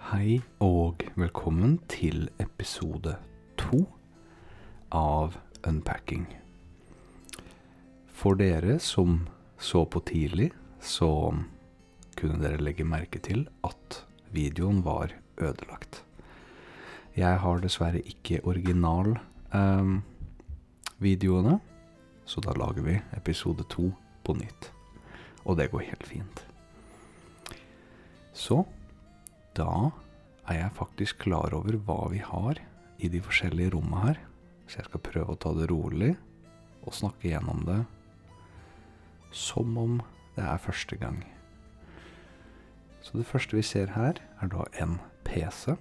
Hei og velkommen til episode 2 av Unpacking. For dere som så på tidlig, så kunne dere legge merke til at videoen var ødelagt. Jeg har dessverre ikke original videoene, så da lager vi episode 2 på nytt. Og det går helt fint. Så da er jeg faktisk klar over hva vi har i de forskjellige rommene her. Så jeg skal prøve å ta det rolig og snakke gjennom det som om det er første gang. Så det første vi ser her er da en PC.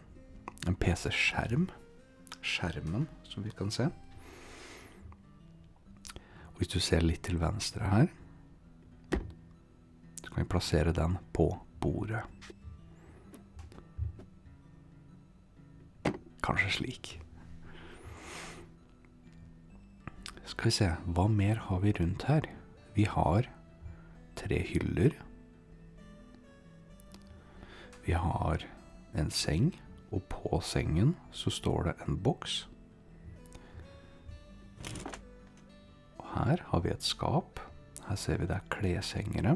En PC-skjerm. Skjermen som vi kan se. Og hvis du ser litt til venstre her, så kan vi plassere den på bordet. Kanskje slik. Skal vi se, hva mer har vi rundt her? Vi har 3 hyller. Vi har en seng, og på sengen så står det en boks. Og her har vi et skap. Her ser vi det er kleshengere.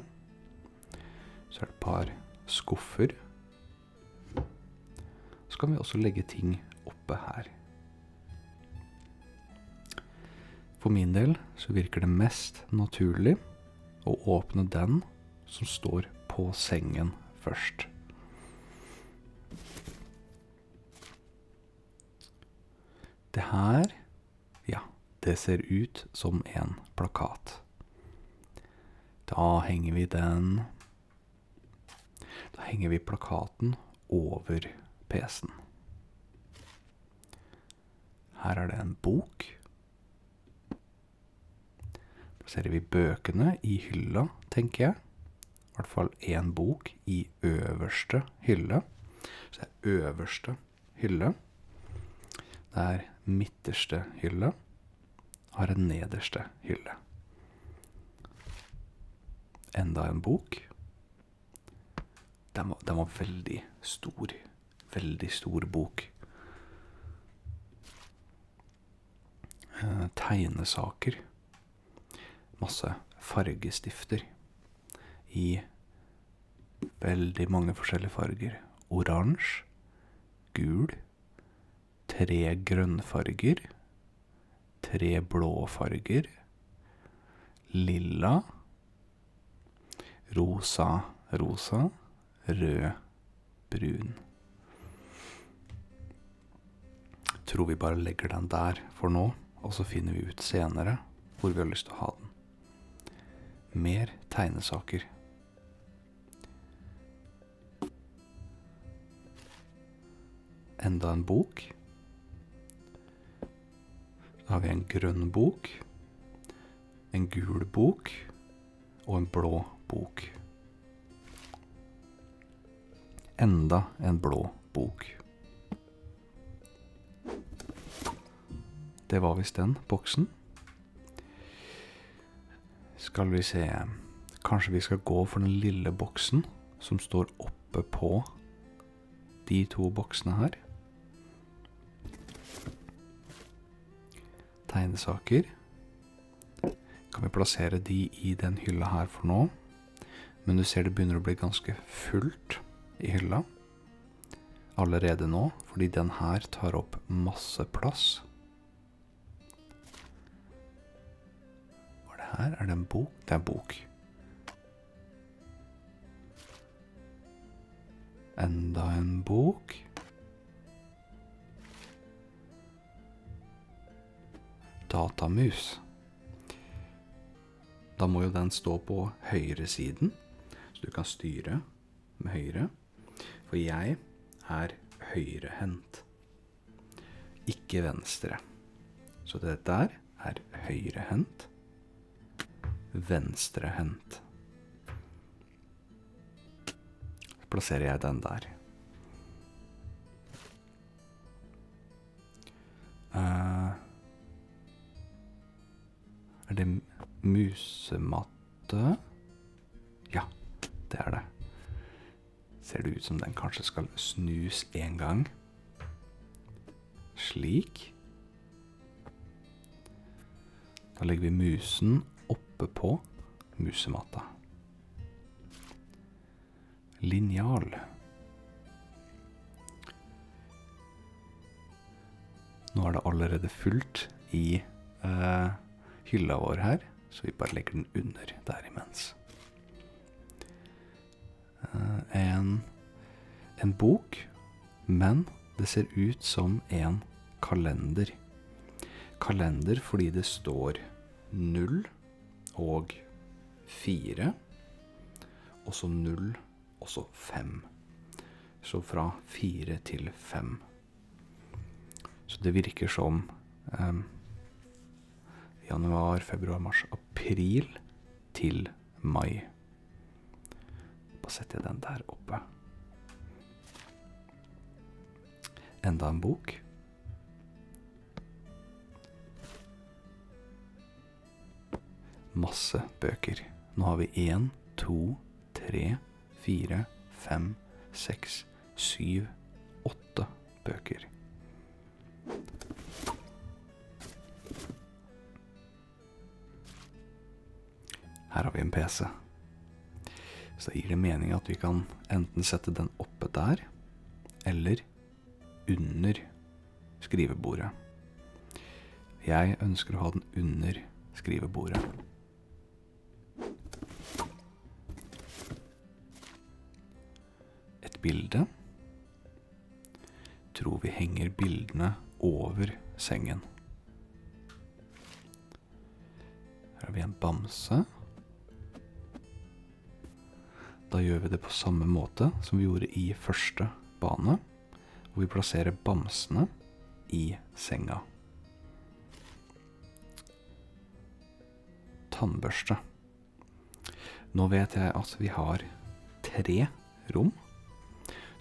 Så er det et par skuffer. Så kan vi også legge ting oppe her. For min del så virker det mest naturlig å åpne den som står på sengen først. Det her, ja, det ser ut som en plakat. Da henger vi plakaten over PC-en. Her er det en bok. Plasserer vi bøkene i hylla, tenker jeg. I hvert fall en bok i øverste hylle. Så det er øverste hylle. Det er midterste hylle. Har en nederste hylle. Enda en bok. Den var veldig stor. Veldig stor bok. Tegnesaker. Masse fargestifter. I veldig mange forskjellige farger. Oransje, gul, 3 grønnfarger, 3 blåfarger, lilla, rosa, rød, brun. Jeg tror vi bare legger den der for nå, og så finner vi ut senere hvor vi har lyst til å ha den. Mer tegnesaker. Enda en bok. Så har vi en grønn bok, en gul bok og en blå bok. Enda en blå bok. Det var visst den boksen. Skal vi se, kanskje vi skal gå for den lille boksen som står oppe på de 2 boksene her. Tegnesaker. Kan vi plassere de i den hylla her for nå. Men du ser det begynner å bli ganske fullt i hylla. Allerede nå, fordi den her tar opp masse plass. Her er det en bok. Det er bok. Enda en bok. Datamus. Da må jo den stå på høyre siden, så du kan styre med høyre. For jeg er høyrehendt, ikke venstre. Så det der er høyrehendt. Venstrehendt. Så plasserer jeg den der. Er det musematte? Ja, det er det. ser det ut som den kanskje skal snus en gang. Slik. Da legger vi musen oppe på musematta. Linjal. Nå er det allerede fullt i hylla vår her, så vi bare legger den under der imens. En bok, men det ser ut som en kalender. Kalender fordi det står 0 og 4, og så 0 og så 5. Så fra 4 til 5. Så det virker som januar, februar, mars, april til mai. Bare setter jeg den der oppe. Enda en bok. Masse bøker. Nå har vi 1, 2, 3, 4, 5, 6, 7, 8 bøker. Her har vi en PC. Så gir det mening at vi kan enten sette den oppe der, eller under skrivebordet. Jeg ønsker å ha den under skrivebordet. Et bilde. Tror vi henger bildene over sengen. Her har vi en bamse. Da gjør vi det på samme måte som vi gjorde i første bane, hvor vi plasserer bamsene i senga. Tannbørste. Nå vet jeg at vi har 3 rom,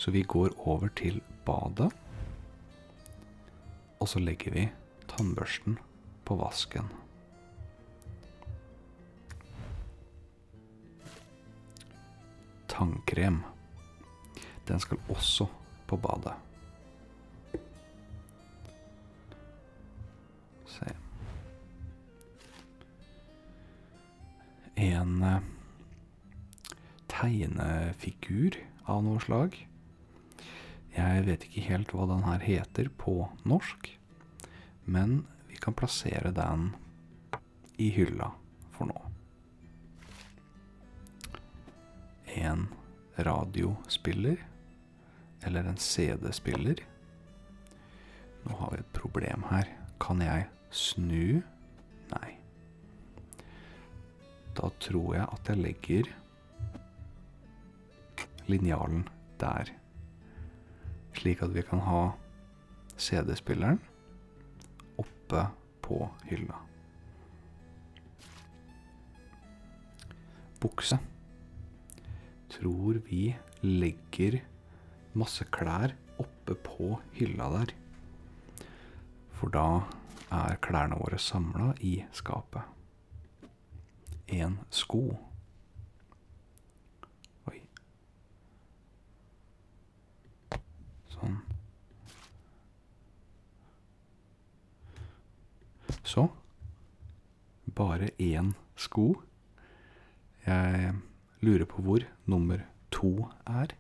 så vi går over til badet, og så legger vi tannbørsten på vasken. Tannkrem. Den skal også på badet. Se. En tegnefigur av noe slag. Jeg vet ikke helt hva den her heter på norsk, men vi kan plassere den i hylla for nå. En radiospiller, eller en CD-spiller. Nå har vi et problem her. Kan jeg snu? Nei. Da tror jeg at jeg legger linjalen der, slik at vi kan ha CD-spilleren oppe på hylla. Bukse. Tror vi legger masse klær oppe på hylla der. For da er klærne våre samlet i skapet. En sko. Oi. Sånn. Så. Bare en sko. Jeg lurer på hvor nummer 2 er.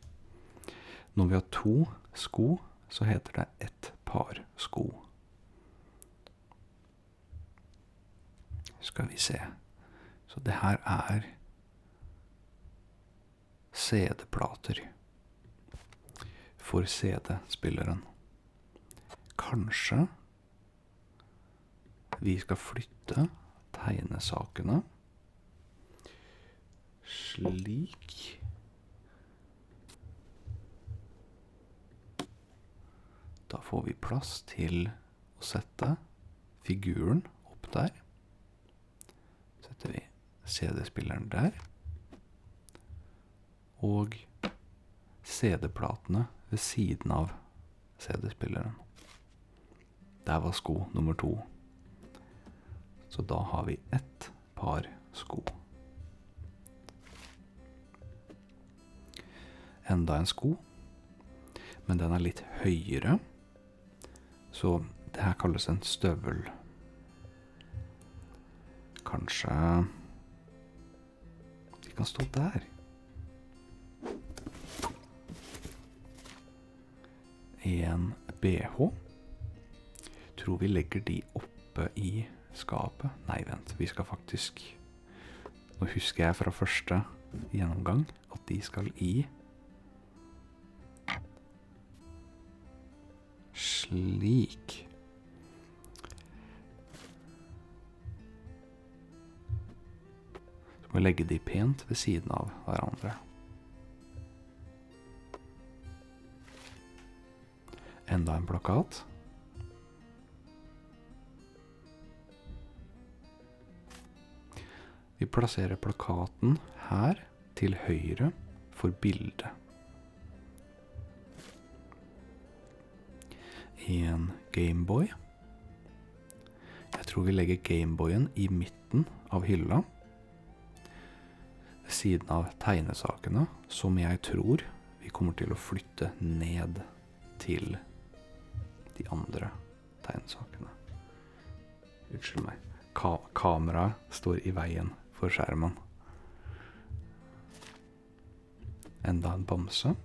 Når vi har 2 sko, så heter det et par sko. Skal vi se. Så det her er CD-plater for CD-spilleren. Kanskje vi skal flytte tegnesakene slik. Da får vi plass til å sette figuren opp der. Setter vi CD-spilleren der. Og CD-platene ved siden av CD-spilleren. Der var sko nummer 2. Så da har vi ett par sko. enda en sko, men den er litt høyere, så det her kalles en støvel. Kanskje de kan stå der. En BH. Tror vi legger de oppe i skapet. Nei, vent, vi skal faktisk... Nå husker jeg fra første gjennomgang at de skal i... Slik. Så må vi legge de pent ved siden av hverandre. Enda en plakat. Vi plasserer plakaten her til høyre for bildet. En Gameboy. Jeg tror vi legger Gameboyen i midten av hylla, ved siden av tegnesakene, som jeg tror vi kommer til å flytte ned til de andre tegnesakene. Unnskyld meg. Kameraet står i veien for skjermen. Enda en bamse.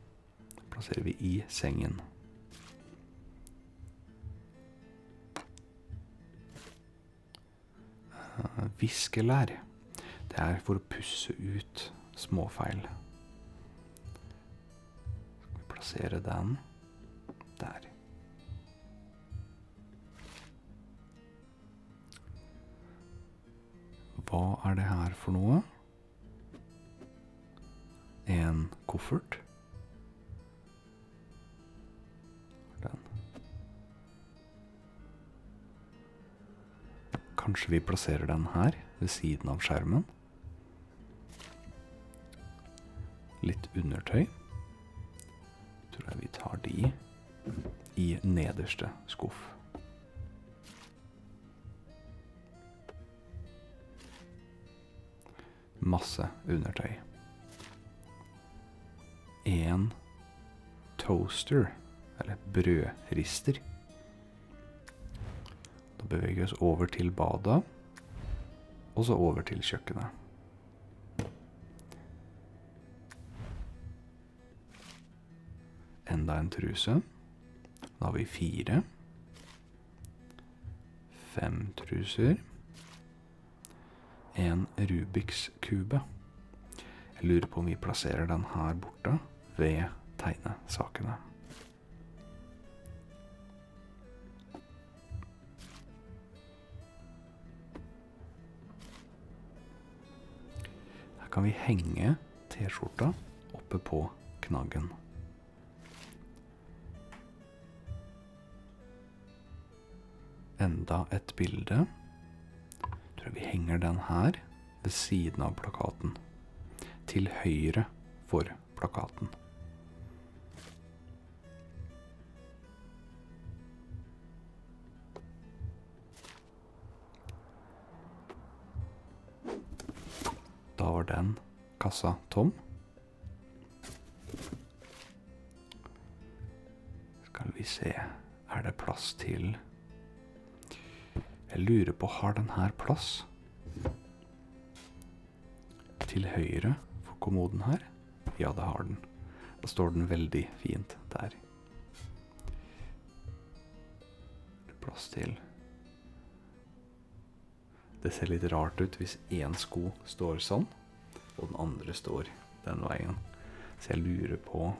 Plasserer vi i sengen. Viskelær. Det er for å pusse ut småfeil. Skal vi plassere den der. Hva er det her for noe? En koffert. Den. Kanskje vi plasserer den her, ved siden av skjermen. Litt undertøy. Tror jeg vi tar de i nederste skuff. Masse undertøy. En toaster, eller brødrister. Da beveger vi oss over til badet, og så over til kjøkkenet. Enda en truse. Da har vi 4. 5 truser. En Rubiks kube. Jeg lurer på om vi plasserer den her borte ved tegnesakene. Her kan vi henge t-skjorta oppe på knaggen. Enda et bilde. Jeg tror vi henger den her ved siden av plakaten, til høyre for plakaten. Da var den kassa tom. Skal vi se, er det plass til... Jeg lurer på, har den her plass til høyre for kommoden her? Ja, det har den. Da står den veldig fint der. Det er plass til. Det ser litt rart ut hvis en sko står sånn, og den andre står den veien. Så jeg lurer på,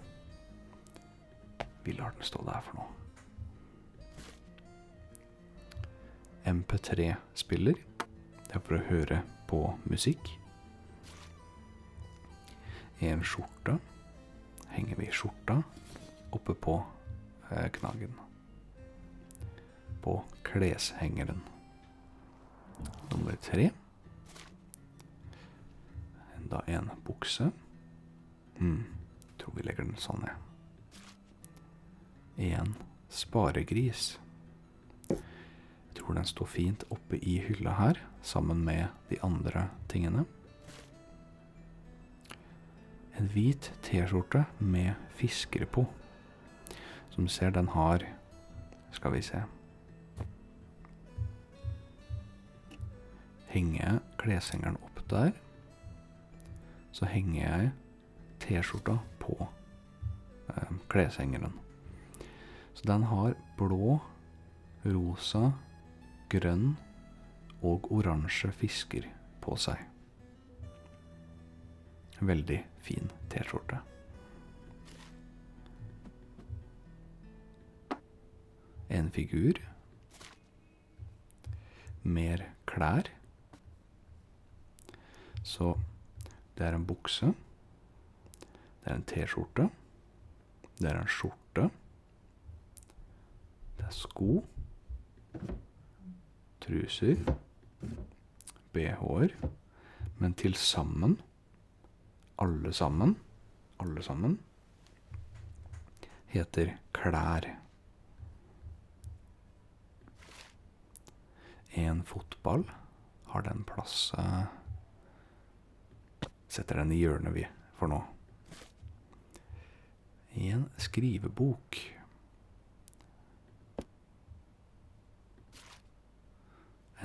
vi lar den stå der for nå. MP3-spiller. Det er for å høre på musikk. En skjorte. Henger vi skjorta oppe på knaggen. På kleshengeren. Nummer 3. Enda en bukse. Tror vi legger den sånn, ja. En sparegris. Jeg tror den står fint oppe i hylla her, sammen med de andre tingene. En hvit t-skjorte med fiskere på. Som du ser, den har, skal vi se, henger jeg kleshengeren opp der, så henger jeg t-skjorta på kleshengeren. Så den har blå, rosa, grønn og oransje fisker på seg. Veldig fin t-skjorte. En figur. Mer klær. Så det er en bukse. Det er en t-skjorte. Det er en skjorte. Det er sko. Truser. BH-er. Men til sammen, alle sammen, heter klær. En fotball har den plass, setter den i hjørnet vi for nå. En skrivebok.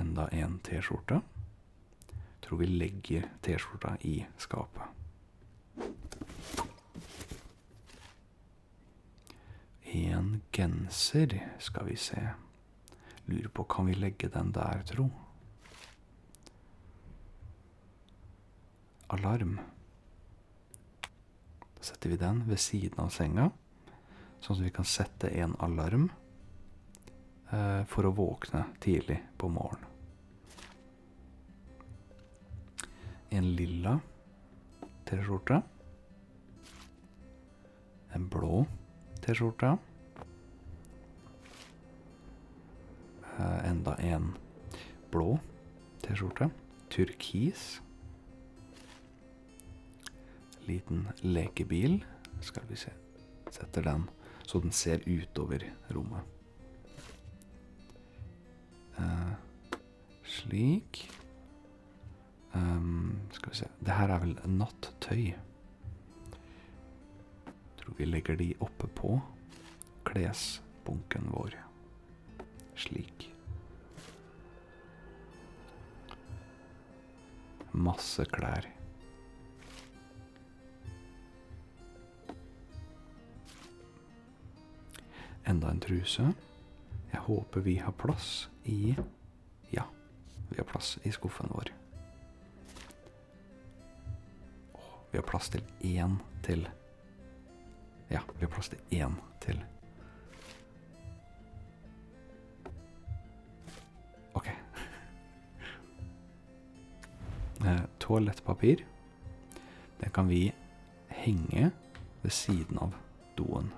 Enda en t-skjorte. Tror vi legger t-skjorta i skapet. En genser, skal vi se. Lurer på, kan vi legge den der, tro? Alarm. Da setter vi den ved siden av senga, sånn at vi kan sette en alarm for å våkne tidlig på morgen. En lilla t-skjorte. En blå t-skjorte. Enda en blå t-skjorte. Turkis. Liten lekebil. Skal vi se. Setter den så den ser utover rommet. Slik. Skal vi se. Det her er vel nattøy. Tror vi legger de oppe på klesbunken vår. Slik. Masse klær. Enda en truse. Jeg håper vi har plass i... Ja, vi har plass i skuffen vår. Vi har plass til en til. Ja, vi har plass til en til. Ok. Toalettpapir. Det kan vi henge ved siden av doen.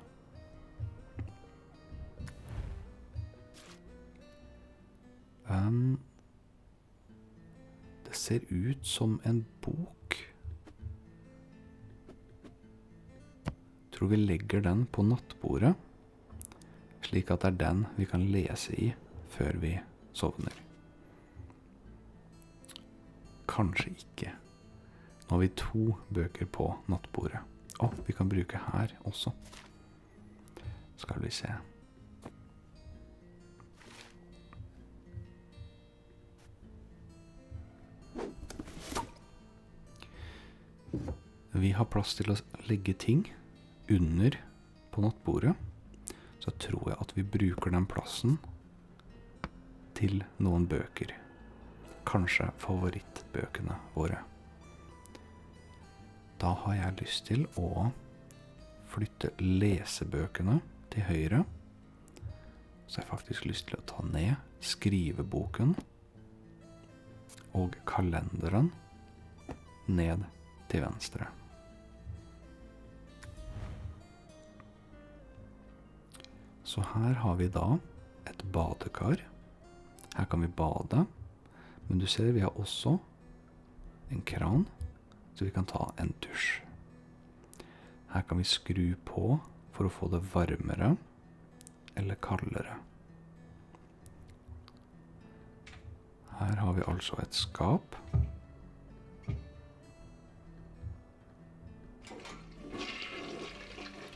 Det ser ut som en bok. Tror vi legger den på nattbordet, slik at det er den vi kan lese i før vi sovner. Kanskje ikke. Nå har vi 2 bøker på nattbordet. Vi kan bruke her også. Skal vi se. Vi har plass til å legge ting under på nattbordet, så tror jeg at vi bruker den plassen til noen bøker. Kanskje favorittbøkene våre. Da har jeg lyst til å flytte lesebøkene til høyre. Så jeg har faktisk lyst til å ta ned skriveboken og kalenderen ned til venstre. Så her har vi da et badekar. Her kan vi bade, men du ser vi har også en kran, så vi kan ta en dusj. Her kan vi skru på for å få det varmere eller kaldere. Her har vi altså et skap.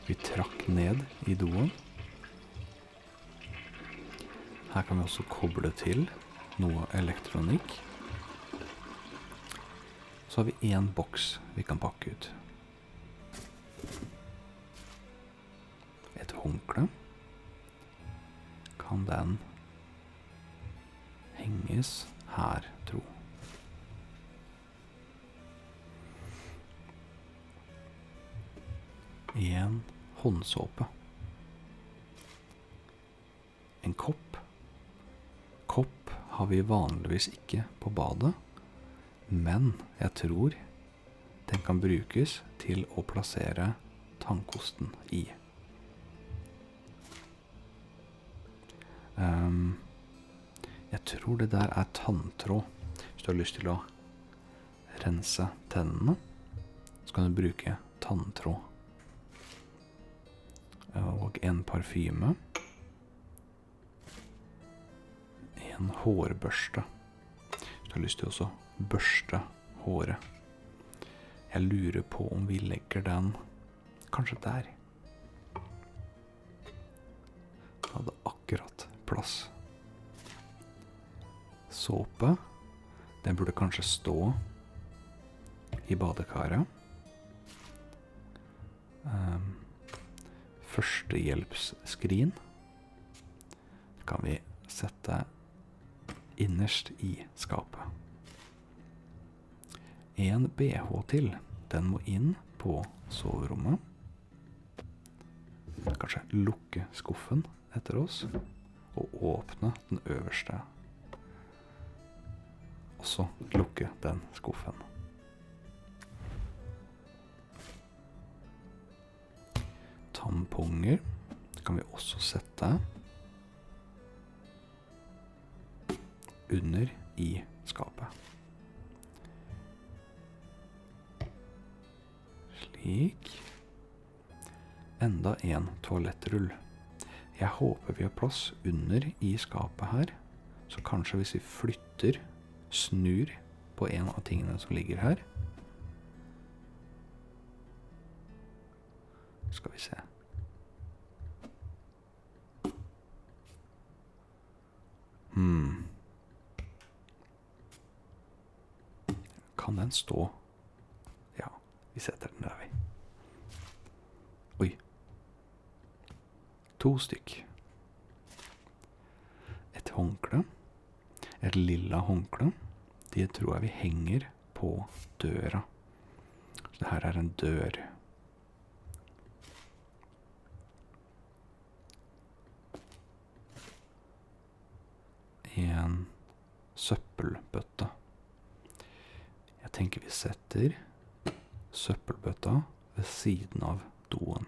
Vi trakk ned i doen. Her kan vi også koble til noe elektronikk. Så har vi en boks vi kan pakke ut. Et håndkle. Kan den henges her, tro? En håndsåpe. En kopp. Kopp har vi vanligvis ikke på badet, men jeg tror den kan brukes til å plassere tannkosten i. Jeg tror det der er tanntråd. Hvis du har lyst til å rense tennene, så kan du bruke tanntråd. Og en parfyme. En hårbørste. Hvis du har lyst til å børste håret. Jeg lurer på om vi legger den kanskje der. Da hadde akkurat plass. Såpe. Den burde kanskje stå i badekaret. Førstehjelpsskrin kan vi sette innerst i skapet. En BH til, den må inn på soverommet. Kanskje lukke skuffen etter oss, og åpne den øverste. Og så lukke den skuffen. Tamponger kan vi også sette under i skapet. Slik. Enda en toalettrull. Jeg håper vi har plass under i skapet her, så kanskje hvis vi flytter, snur på en av tingene som ligger her. Skal vi se. Kan den stå? Ja, vi setter den der vi. Oi. 2 stykk. Et håndkle. Et lilla håndkle. Det tror jeg vi henger på døra. Så det her er en dør. En søppelbøtte. Jeg tenker vi setter søppelbøtta ved siden av doen.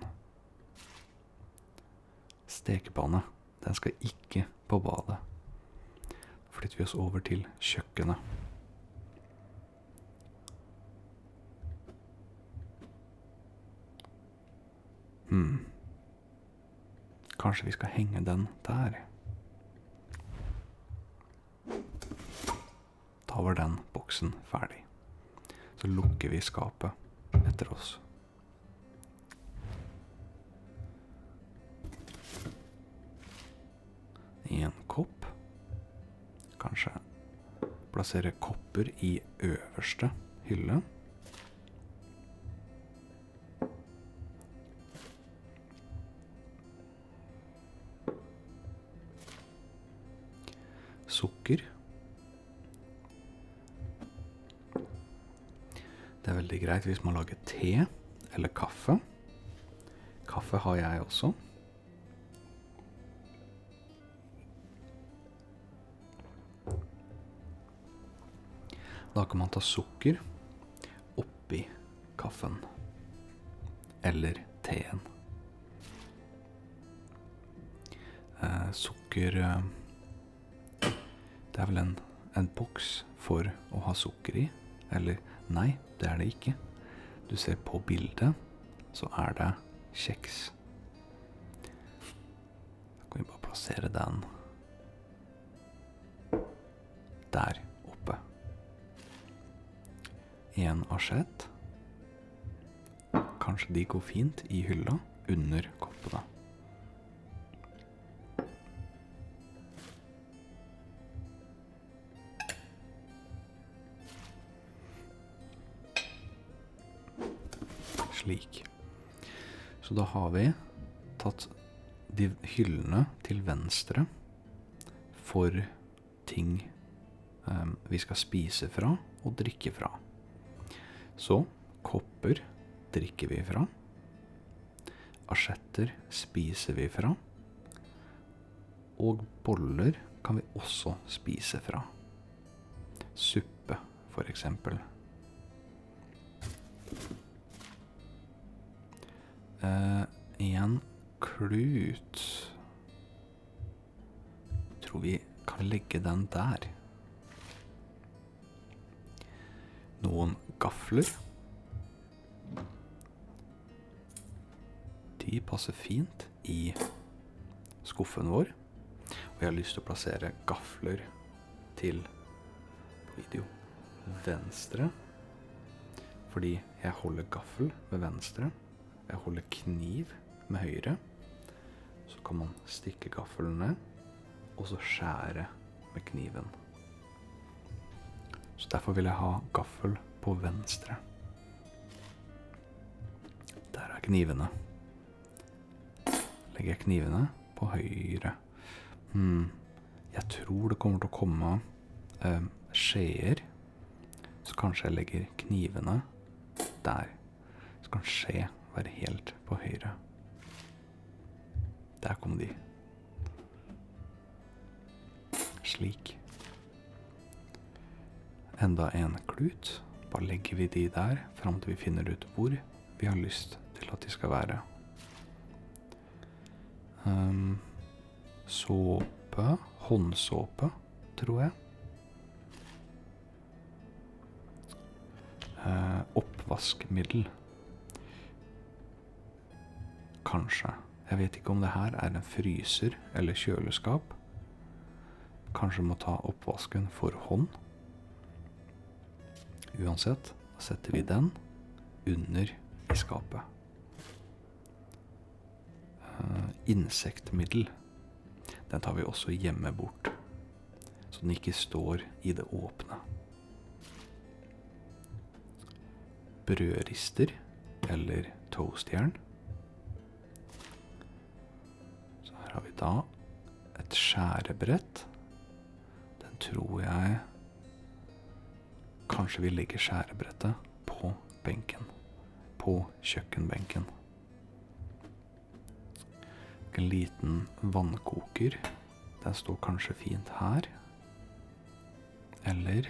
Stekepanne, den skal ikke på badet. Da flytter vi oss over til kjøkkenet. Kanskje vi skal henge den der. Da var den boksen ferdig. Så lukker vi skapet etter oss. En kopp. Kanskje plassere kopper i øverste hylle. Sukker. Det er veldig greit hvis man lager te eller kaffe. Kaffe har jeg også. Da kan man ta sukker oppi kaffen eller teen. Sukker, det er vel en boks for å ha sukker i, eller nei, det er det ikke. Du ser på bildet, så er det kjeks. Da kan vi bare plassere den der oppe. En asjett. Kanskje de går fint i hylla, under koppene. Slik. Så da har vi tatt de hyllene til venstre for ting vi skal spise fra og drikke fra. Så kopper drikker vi fra, asjetter spiser vi fra, og boller kan vi også spise fra. Suppe, for eksempel. En klut. Tror vi kan legge den der. Noen gafler. De passer fint i skuffen vår. Og jeg har lyst til å plassere gafler til video venstre. Fordi jeg holder gaffel med venstre. Jeg holder kniv med høyre. Så kan man stikke gaffelen ned, og så skjære med kniven. Så derfor vil jeg ha gaffel på venstre. Der er knivene. Legger jeg knivene på høyre. Jeg tror det kommer til å komme skjeer. Så kanskje jeg legger knivene der. Så kan skje være helt på høyre. Der kom de. Slik. Enda en klut. Bare legger vi de der, frem til vi finner ut hvor vi har lyst til at de skal være. Såpe, håndsåpe, tror jeg. Oppvaskmiddel. Kanskje. Jeg vet ikke om det her er en fryser eller kjøleskap. Kanskje må ta oppvasken for hånd. Uansett, da setter vi den under i skapet. Insektmiddel. Den tar vi også hjemme bort, så den ikke står i det åpne. Brødrister eller toastjern. Så her har vi da et skjærebrett. Den tror jeg kanskje vi legger skjærebrettet på benken, på kjøkkenbenken. En liten vannkoker. Den står kanskje fint her. Eller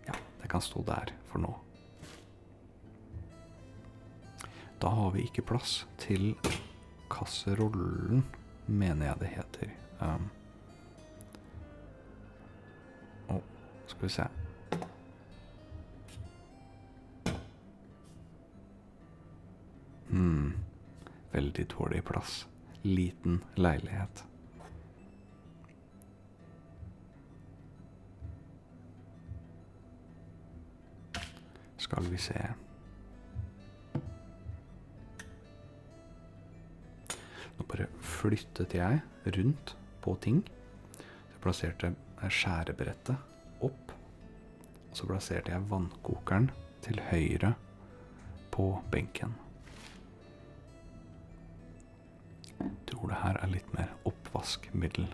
ja, det kan stå der for nå. Da har vi ikke plass til kasserollen, mener jeg det heter. Skal vi se. Veldig dårlig plass. Liten leilighet. Skal vi se. Nå bare flyttet jeg rundt på ting. Så plasserte skjærebrettet opp. Og så plasserte jeg vannkokeren til høyre på benken. Jeg tror det her er litt mer oppvaskmiddel.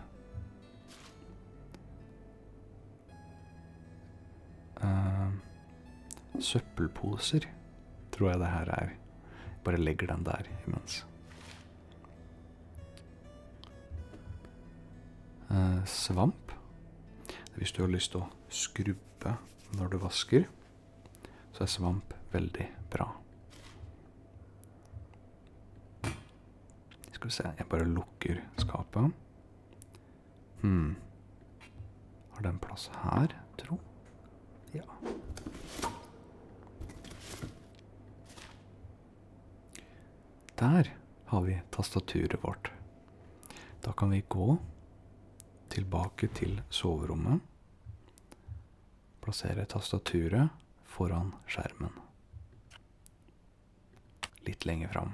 Søppelposer tror jeg det her er. Bare legger den der imens. Svamp. Hvis du har lyst til å skrubbe når du vasker, så er svamp veldig bra. Skal vi se, jeg bare lukker skapet. Har den plass her, tro? Ja. Der har vi tastaturet vårt. Da kan vi gå tilbake til soverommet. Plassere tastaturet foran skjermen. litt lenger fram.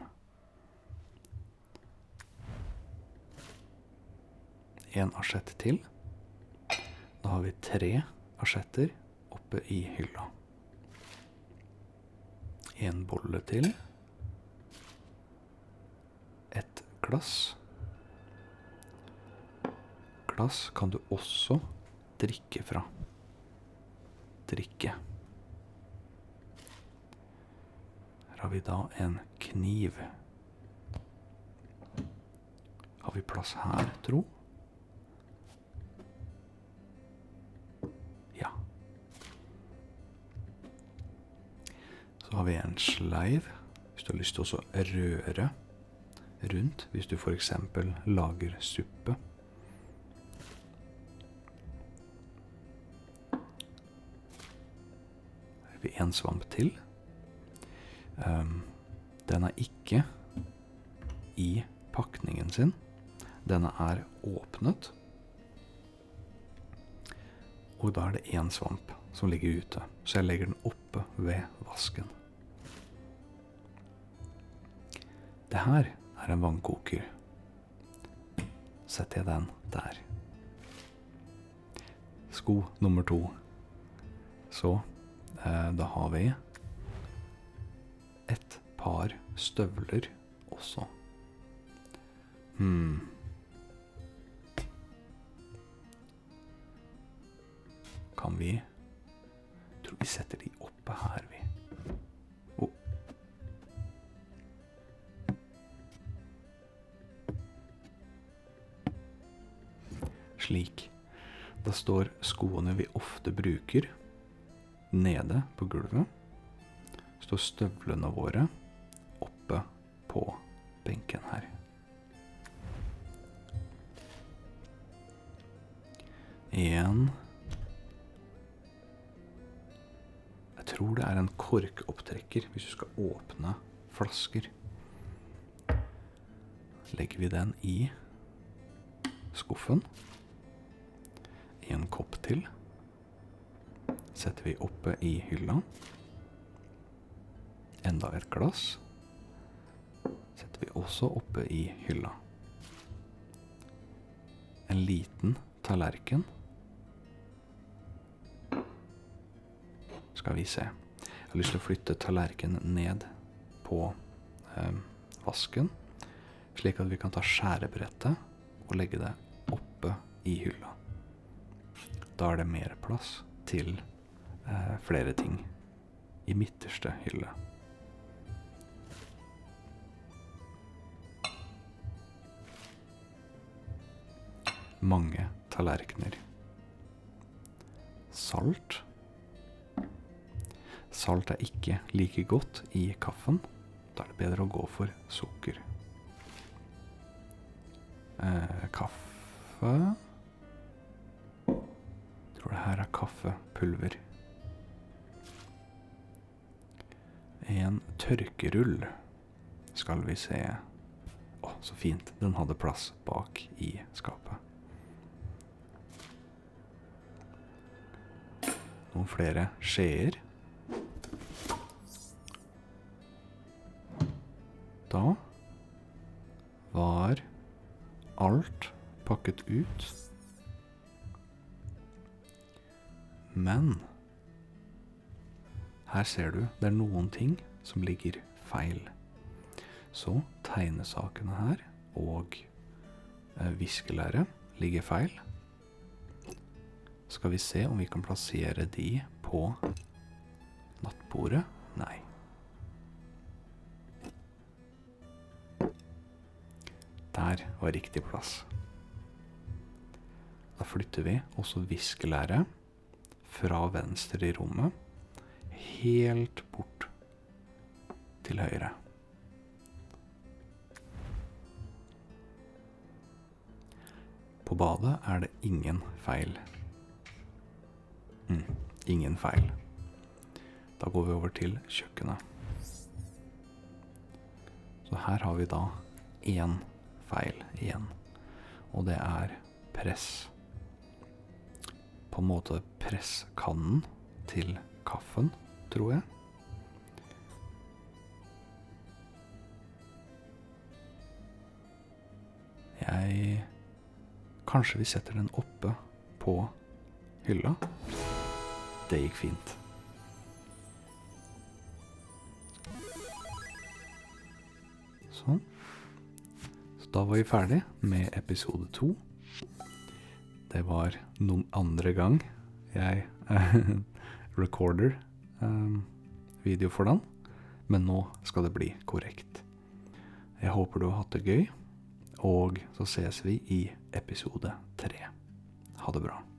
En asjett til. Da har vi 3 asjetter oppe i hylla. En bolle til. Et glass. Glass kan du også drikke fra. Drikke. Her har vi da en kniv. Har vi plass her, tro? Ja. Så har vi en sleiv, hvis du har lyst til å røre rundt, hvis du for eksempel lager suppe. Her har vi en svamp til. Den er ikke i pakningen sin. Denne er åpnet. Og da er det en svamp som ligger ute, så jeg legger den oppe ved vasken. Det her er en vannkoker. Setter jeg den der. Sko nummer 2. Så da har vi et par støvler også. Kan vi... Jeg tror vi setter de oppe her, vi. Slik. Da står skoene vi ofte bruker nede på gulvet. Står støvlene våre oppe på benken her. En... Jeg tror det er en korkopptrekker hvis du skal åpne flasker. Legger vi den i skuffen. En kopp til. Setter vi oppe i hylla. Enda et glass. Setter vi også oppe i hylla. En liten tallerken. Skal vi se. Jeg har lyst til å flytte tallerkenen ned på vasken, slik at vi kan ta skjærebrettet og legge det oppe i hylla. Da er det mer plass til flere ting i midterste hylle. Mange tallerkener. Salt. Salt er ikke like godt i kaffen. Da er det bedre å gå for sukker. Kaffe. Jeg tror det her er kaffepulver. En tørkerull. Skal vi se. Å, så fint. Den hadde plass bak i skapet. Noen flere skjeer. Da var alt pakket ut. Men her ser du, det er noen ting som ligger feil. Så tegnesakene her og viskelæret ligger feil. Skal vi se om vi kan plassere de på nattbordet? Nei. Der var riktig plass. Da flytter vi også viskelæret fra venstre i rommet, helt bort til høyre. På badet er det ingen feil. Ingen feil. Da går vi over til kjøkkenet. Så her har vi da en feil igjen. Og det er press. På en måte presskannen til kaffen, tror jeg. Kanskje vi setter den oppe på hylla. Det gikk fint. Sånn. Så da var vi ferdig med episode 2. Det var noen andre gang jeg recorder video for den, men nå skal det bli korrekt. Jeg håper du har hatt det gøy, og så ses vi i episode 3. Ha det bra.